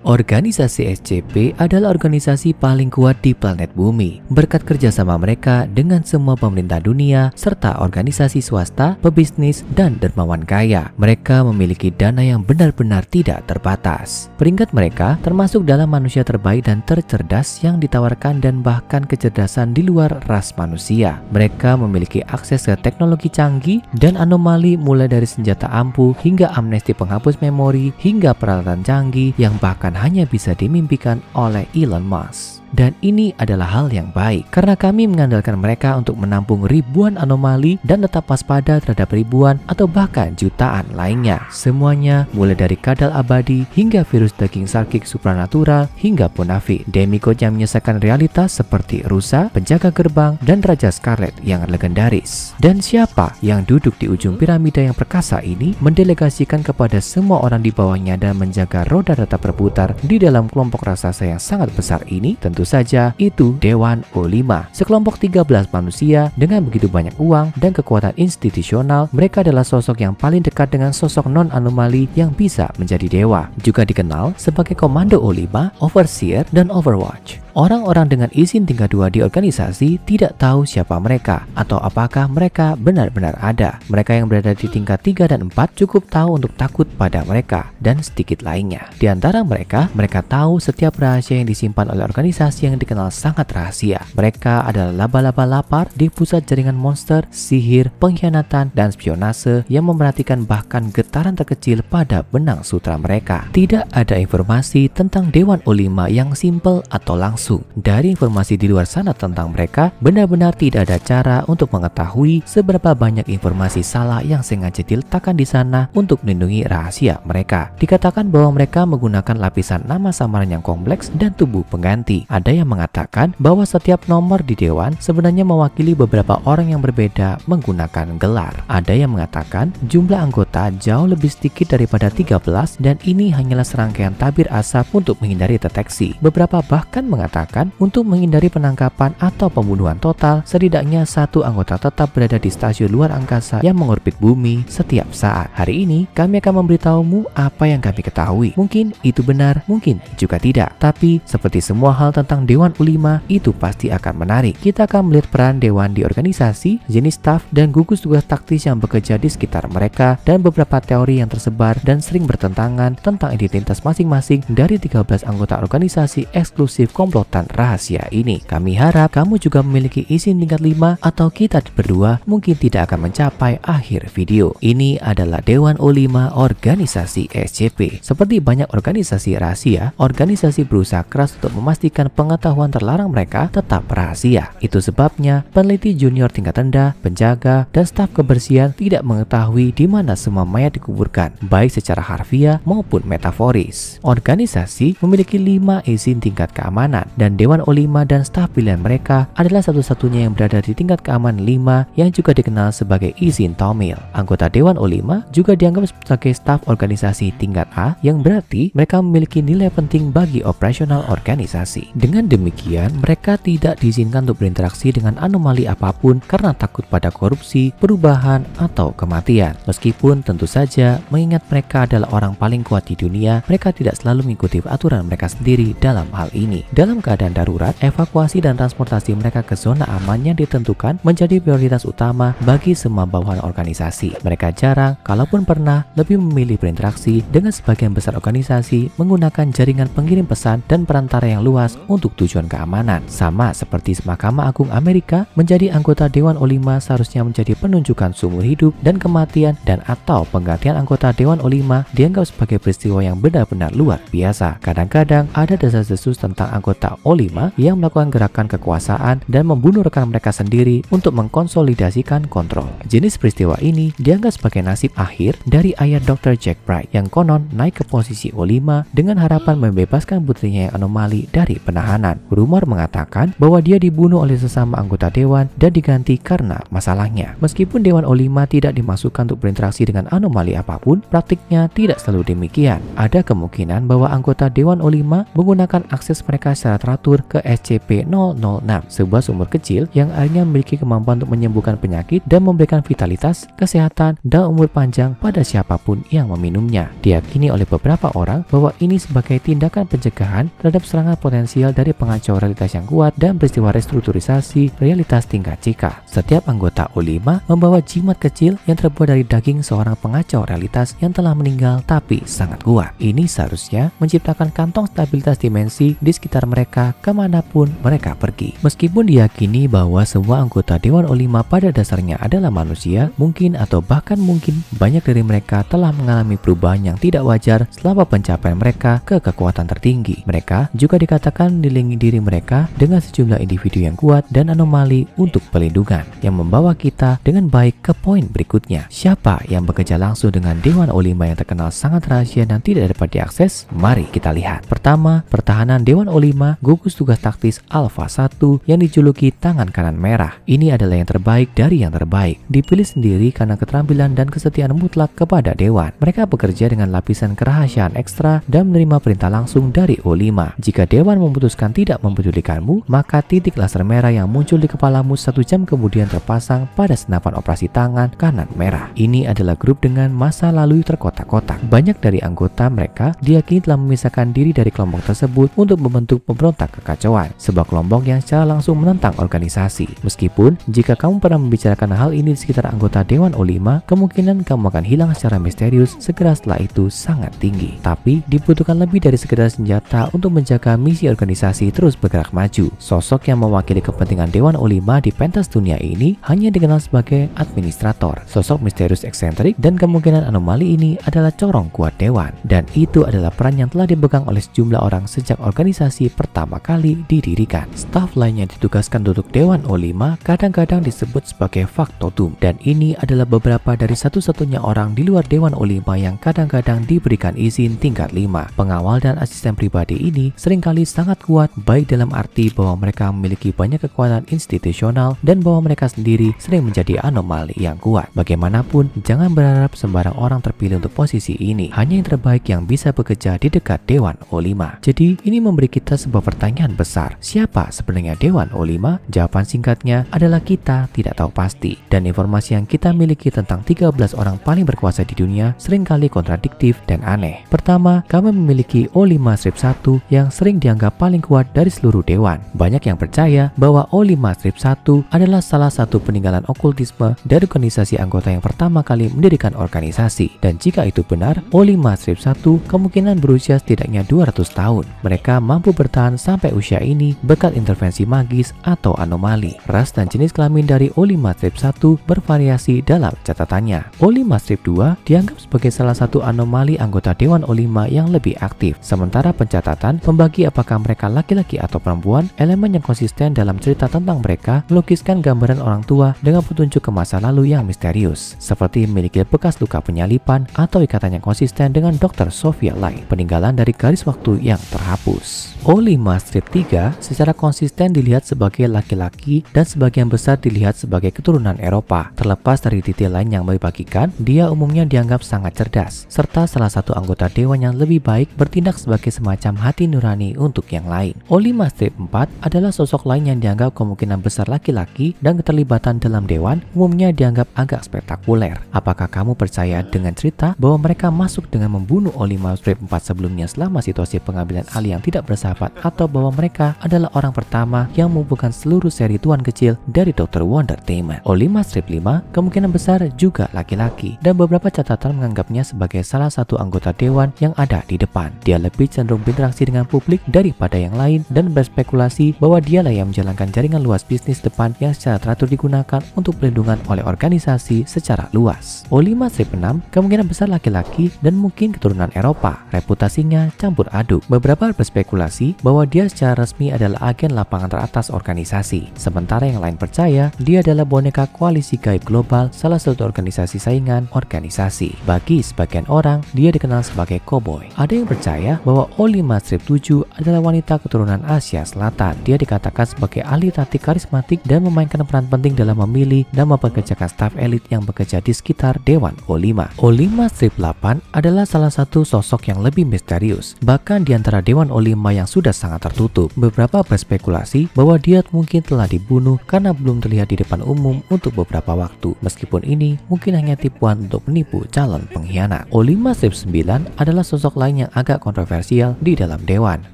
Organisasi SCP adalah organisasi paling kuat di planet bumi. Berkat kerjasama mereka dengan semua pemerintah dunia, serta organisasi swasta, pebisnis, dan dermawan kaya, mereka memiliki dana yang benar-benar tidak terbatas. Peringkat mereka termasuk dalam manusia terbaik dan tercerdas yang ditawarkan dan bahkan kecerdasan di luar ras manusia. Mereka memiliki akses ke teknologi canggih dan anomali mulai dari senjata ampuh hingga amnesti penghapus memori hingga peralatan canggih yang bahkan hanya bisa dimimpikan oleh Elon Musk. Dan ini adalah hal yang baik karena kami mengandalkan mereka untuk menampung ribuan anomali dan tetap waspada terhadap ribuan atau bahkan jutaan lainnya. Semuanya mulai dari kadal abadi hingga virus daging sarkik supranatural hingga punafik. Demigod yang menyesakan realitas seperti Rusa, penjaga gerbang, dan Raja Scarlet yang legendaris. Dan siapa yang duduk di ujung piramida yang perkasa ini mendelegasikan kepada semua orang di bawahnya dan menjaga roda tetap berputar di dalam kelompok raksasa yang sangat besar ini? Tentu saja itu Dewan O5, sekelompok 13 manusia dengan begitu banyak uang dan kekuatan institusional. Mereka adalah sosok yang paling dekat dengan sosok non-anomali yang bisa menjadi dewa, juga dikenal sebagai Komando O5, Overseer, dan Overwatch. Orang-orang dengan izin tingkat 2 di organisasi tidak tahu siapa mereka atau apakah mereka benar-benar ada. Mereka yang berada di tingkat 3 dan 4 cukup tahu untuk takut pada mereka dan sedikit lainnya. Di antara mereka tahu setiap rahasia yang disimpan oleh organisasi yang dikenal sangat rahasia. Mereka adalah laba-laba lapar di pusat jaringan monster, sihir, pengkhianatan, dan spionase yang memperhatikan bahkan getaran terkecil pada benang sutra mereka. Tidak ada informasi tentang Dewan O5 yang simpel atau langsung. Dari informasi di luar sana tentang mereka, benar-benar tidak ada cara untuk mengetahui seberapa banyak informasi salah yang sengaja diletakkan di sana untuk melindungi rahasia mereka. Dikatakan bahwa mereka menggunakan lapisan nama samaran yang kompleks dan tubuh pengganti. Ada yang mengatakan bahwa setiap nomor di dewan sebenarnya mewakili beberapa orang yang berbeda menggunakan gelar. Ada yang mengatakan jumlah anggota jauh lebih sedikit daripada 13 dan ini hanyalah serangkaian tabir asap untuk menghindari deteksi. Beberapa bahkan mengatakan untuk menghindari penangkapan atau pembunuhan total, setidaknya satu anggota tetap berada di stasiun luar angkasa yang mengorbit bumi setiap saat. Hari ini kami akan memberitahumu apa yang kami ketahui. Mungkin itu benar, mungkin juga tidak. Tapi seperti semua hal tentang Dewan O5, itu pasti akan menarik. Kita akan melihat peran dewan di organisasi, jenis staf, dan gugus tugas taktis yang bekerja di sekitar mereka, dan beberapa teori yang tersebar dan sering bertentangan tentang identitas masing-masing dari 13 anggota organisasi eksklusif komplotan rahasia ini. Kami harap kamu juga memiliki izin tingkat 5 atau kita berdua mungkin tidak akan mencapai akhir video. Ini adalah Dewan O5, organisasi SCP. Seperti banyak organisasi rahasia, organisasi berusaha keras untuk memastikan pengetahuan terlarang mereka tetap rahasia. Itu sebabnya peneliti junior tingkat rendah, penjaga, dan staf kebersihan tidak mengetahui di mana semua mayat dikuburkan, baik secara harfiah maupun metaforis. Organisasi memiliki 5 izin tingkat keamanan, dan Dewan O5 dan staf pilihan mereka adalah satu-satunya yang berada di tingkat keamanan 5 yang juga dikenal sebagai izin Tomil. Anggota Dewan O5 juga dianggap sebagai staf organisasi tingkat A, yang berarti mereka memiliki nilai penting bagi operasional organisasi. Dengan demikian, mereka tidak diizinkan untuk berinteraksi dengan anomali apapun karena takut pada korupsi, perubahan, atau kematian. Meskipun tentu saja mengingat mereka adalah orang paling kuat di dunia, mereka tidak selalu mengikuti aturan mereka sendiri dalam hal ini. Dalam keadaan darurat, evakuasi dan transportasi mereka ke zona aman yang ditentukan menjadi prioritas utama bagi semua bawahan organisasi. Mereka jarang, kalaupun pernah, lebih memilih berinteraksi dengan sebagian besar organisasi menggunakan jaringan pengirim pesan dan perantara yang luas untuk tujuan keamanan. Sama seperti Mahkamah Agung Amerika, menjadi anggota Dewan O5 seharusnya menjadi penunjukan seumur hidup dan kematian, dan atau penggantian anggota Dewan O5 dianggap sebagai peristiwa yang benar-benar luar biasa. Kadang-kadang ada desas-desus tentang anggota O5 yang melakukan gerakan kekuasaan dan membunuh rekan mereka sendiri untuk mengkonsolidasikan kontrol. Jenis peristiwa ini dianggap sebagai nasib akhir dari ayah Dr. Jack Bright yang konon naik ke posisi O5 dengan harapan membebaskan putrinya yang anomali dari penahanan. Rumor mengatakan bahwa dia dibunuh oleh sesama anggota dewan dan diganti karena masalahnya. Meskipun Dewan O5 tidak dimasukkan untuk berinteraksi dengan anomali apapun, praktiknya tidak selalu demikian. Ada kemungkinan bahwa anggota Dewan O5 menggunakan akses mereka secara secara teratur ke SCP-006, sebuah sumur kecil yang akhirnya memiliki kemampuan untuk menyembuhkan penyakit dan memberikan vitalitas, kesehatan, dan umur panjang pada siapapun yang meminumnya. Diyakini oleh beberapa orang bahwa ini sebagai tindakan pencegahan terhadap serangan potensial dari pengacau realitas yang kuat dan peristiwa restrukturisasi realitas tingkat CK. Setiap anggota O5 membawa jimat kecil yang terbuat dari daging seorang pengacau realitas yang telah meninggal tapi sangat kuat. Ini seharusnya menciptakan kantong stabilitas dimensi di sekitar mereka kemanapun mereka pergi. Meskipun diyakini bahwa semua anggota Dewan O5 pada dasarnya adalah manusia, mungkin atau bahkan mungkin banyak dari mereka telah mengalami perubahan yang tidak wajar selama pencapaian mereka ke kekuatan tertinggi. Mereka juga dikatakan dilindungi diri mereka dengan sejumlah individu yang kuat dan anomali untuk pelindungan, yang membawa kita dengan baik ke poin berikutnya. Siapa yang bekerja langsung dengan Dewan O5 yang terkenal sangat rahasia dan tidak dapat diakses? Mari kita lihat. Pertama, pertahanan Dewan O5, gugus tugas taktis Alpha 1 yang dijuluki tangan kanan merah. Ini adalah yang terbaik dari yang terbaik. Dipilih sendiri karena keterampilan dan kesetiaan mutlak kepada Dewan. Mereka bekerja dengan lapisan kerahasiaan ekstra dan menerima perintah langsung dari O5. Jika Dewan memutuskan tidak mempedulikanmu, maka titik laser merah yang muncul di kepalamu 1 jam kemudian terpasang pada senapan operasi tangan kanan merah. Ini adalah grup dengan masa lalu terkotak-kotak. Banyak dari anggota mereka diyakini telah memisahkan diri dari kelompok tersebut untuk membentuk pemberontak kekacauan, sebuah kelompok yang secara langsung menentang organisasi. Meskipun jika kamu pernah membicarakan hal ini di sekitar anggota Dewan O5, kemungkinan kamu akan hilang secara misterius segera setelah itu sangat tinggi. Tapi dibutuhkan lebih dari sekedar senjata untuk menjaga misi organisasi terus bergerak maju. Sosok yang mewakili kepentingan Dewan O5 di pentas dunia ini hanya dikenal sebagai administrator. Sosok misterius eksentrik dan kemungkinan anomali ini adalah corong kuat Dewan, dan itu adalah peran yang telah dipegang oleh sejumlah orang sejak organisasi pertama kali didirikan. Staf lain yang ditugaskan untuk Dewan O5 kadang-kadang disebut sebagai faktotum, dan ini adalah beberapa dari satu-satunya orang di luar Dewan O5 yang kadang-kadang diberikan izin tingkat 5. Pengawal dan asisten pribadi ini seringkali sangat kuat, baik dalam arti bahwa mereka memiliki banyak kekuatan institusional dan bahwa mereka sendiri sering menjadi anomali yang kuat. Bagaimanapun, jangan berharap sembarang orang terpilih untuk posisi ini. Hanya yang terbaik yang bisa bekerja di dekat Dewan O5. Jadi, ini memberi kita sebuah pertanyaan besar. Siapa sebenarnya Dewan O5? Jawaban singkatnya adalah kita tidak tahu pasti. Dan informasi yang kita miliki tentang 13 orang paling berkuasa di dunia seringkali kontradiktif dan aneh. Pertama, kami memiliki O5-1 yang sering dianggap paling kuat dari seluruh Dewan. Banyak yang percaya bahwa O5-1 adalah salah satu peninggalan okultisme dari organisasi anggota yang pertama kali mendirikan organisasi. Dan jika itu benar, O5-1 kemungkinan berusia setidaknya 200 tahun. Mereka mampu bertahan sampai usia ini berkat intervensi magis atau anomali. Ras dan jenis kelamin dari O5-1 bervariasi dalam catatannya. O5-2 dianggap sebagai salah satu anomali anggota Dewan O5 yang lebih aktif. Sementara pencatatan membagi apakah mereka laki-laki atau perempuan, elemen yang konsisten dalam cerita tentang mereka melukiskan gambaran orang tua dengan petunjuk ke masa lalu yang misterius, seperti memiliki bekas luka penyalipan atau ikatan yang konsisten dengan Dr. Sophia Light, peninggalan dari garis waktu yang terhapus. O5-3 secara konsisten dilihat sebagai laki-laki dan sebagian besar dilihat sebagai keturunan Eropa. Terlepas dari detail lain yang dibagikan, dia umumnya dianggap sangat cerdas, serta salah satu anggota Dewan yang lebih baik bertindak sebagai semacam hati nurani untuk yang lain. O5-4 adalah sosok lain yang dianggap kemungkinan besar laki-laki dan keterlibatan dalam Dewan umumnya dianggap agak spektakuler. Apakah kamu percaya dengan cerita bahwa mereka masuk dengan membunuh O5-4 sebelumnya selama situasi pengambilan alih yang tidak bersahabat, atau bahwa mereka adalah orang pertama yang mengumpulkan seluruh seri Tuan Kecil dari Dr. Wondertainment? O5-5 kemungkinan besar juga laki-laki, dan beberapa catatan menganggapnya sebagai salah satu anggota Dewan yang ada di depan. Dia lebih cenderung berinteraksi dengan publik daripada yang lain dan berspekulasi bahwa dialah yang menjalankan jaringan luas bisnis depan yang secara teratur digunakan untuk perlindungan oleh organisasi secara luas. O5-6 kemungkinan besar laki-laki dan mungkin keturunan Eropa. Reputasinya campur aduk. Beberapa berspekulasi bahwa dia secara resmi adalah agen lapangan teratas organisasi, sementara yang lain percaya dia adalah boneka koalisi gaib global, salah satu organisasi saingan organisasi. Bagi sebagian orang, dia dikenal sebagai koboi. Ada yang percaya bahwa O5-7 adalah wanita keturunan Asia Selatan. Dia dikatakan sebagai ahli taktik karismatik dan memainkan peran penting dalam memilih dan mempekerjakan staf elit yang bekerja di sekitar Dewan O5. O5-8 adalah salah satu sosok yang lebih misterius. Bahkan di antara Dewan O5 yang sudah sangat sangat tertutup. Beberapa berspekulasi bahwa dia mungkin telah dibunuh karena belum terlihat di depan umum untuk beberapa waktu. Meskipun ini mungkin hanya tipuan untuk menipu calon pengkhianat. O5-9 adalah sosok lain yang agak kontroversial di dalam Dewan.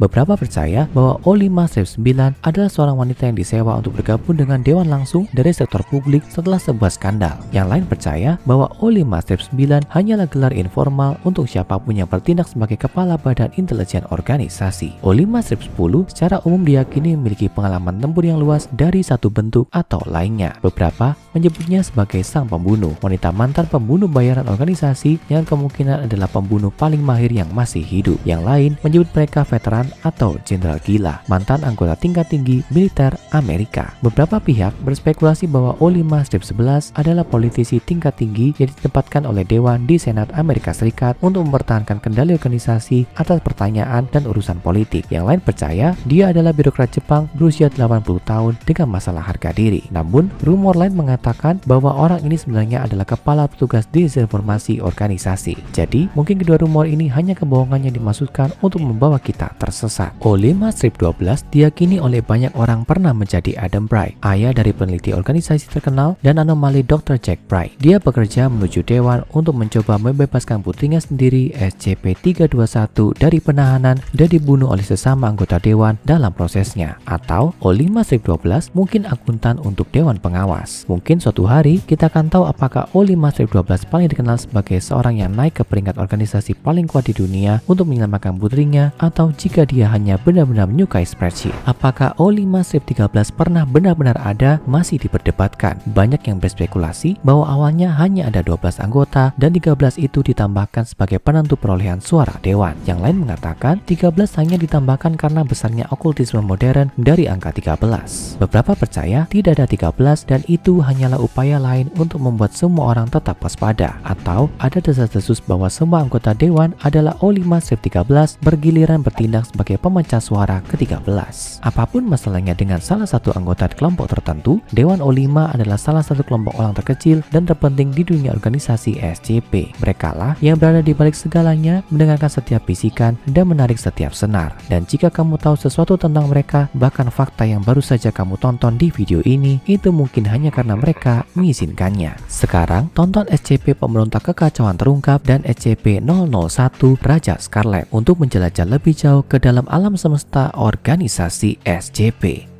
Beberapa percaya bahwa O5-9 adalah seorang wanita yang disewa untuk bergabung dengan Dewan langsung dari sektor publik setelah sebuah skandal. Yang lain percaya bahwa O5-9 hanyalah gelar informal untuk siapapun yang bertindak sebagai kepala badan intelijen organisasi. O5-10 secara umum diyakini memiliki pengalaman tempur yang luas dari satu bentuk atau lainnya. Beberapa menyebutnya sebagai sang pembunuh, wanita mantan pembunuh bayaran organisasi yang kemungkinan adalah pembunuh paling mahir yang masih hidup. Yang lain menyebut mereka veteran atau jenderal gila, mantan anggota tingkat tinggi militer Amerika. Beberapa pihak berspekulasi bahwa O5-11 adalah politisi tingkat tinggi yang ditempatkan oleh Dewan di Senat Amerika Serikat untuk mempertahankan kendali organisasi atas pertanyaan dan urusan politik. Yang lain percaya dia adalah birokrat Jepang berusia 80 tahun dengan masalah harga diri. Namun, rumor lain mengatakan bahwa orang ini sebenarnya adalah kepala petugas disinformasi organisasi. Jadi, mungkin kedua rumor ini hanya kebohongan yang dimaksudkan untuk membawa kita tersesat. O5-12 diyakini oleh banyak orang pernah menjadi Adam Bright, ayah dari peneliti organisasi terkenal dan anomali Dr. Jack Bright. Dia bekerja menuju Dewan untuk mencoba membebaskan putrinya sendiri SCP-321 dari penahanan dan dibunuh oleh sesama anggota Dewan dalam prosesnya. Atau O5-12 mungkin akuntan untuk Dewan Pengawas. Mungkin suatu hari kita akan tahu apakah O5-12 paling dikenal sebagai seorang yang naik ke peringkat organisasi paling kuat di dunia untuk menyelamatkan putrinya, atau jika dia hanya benar-benar menyukai spreadsheet. Apakah O5-13 pernah benar-benar ada masih diperdebatkan. Banyak yang berspekulasi bahwa awalnya hanya ada 12 anggota dan 13 itu ditambahkan sebagai penentu perolehan suara Dewan. Yang lain mengatakan 13 hanya ditambahkan karena besarnya okultisme modern dari angka 13. Beberapa percaya tidak ada 13 dan itu hanyalah upaya lain untuk membuat semua orang tetap waspada, atau ada desas-desus bahwa semua anggota Dewan adalah O5-13 bergiliran bertindak sebagai pemecah suara ke-13. Apapun masalahnya dengan salah satu anggota kelompok tertentu, Dewan O5 adalah salah satu kelompok orang terkecil dan terpenting di dunia organisasi SCP. Merekalah yang berada di balik segalanya, mendengarkan setiap bisikan dan menarik setiap senar. Dan jika kamu tahu sesuatu tentang mereka, bahkan fakta yang baru saja kamu tonton di video ini, itu mungkin hanya karena mereka mengizinkannya. Sekarang, tonton SCP Pemberontak Kekacauan Terungkap dan SCP-001 Raja Scarlet untuk menjelajah lebih jauh ke dalam alam semesta organisasi SCP.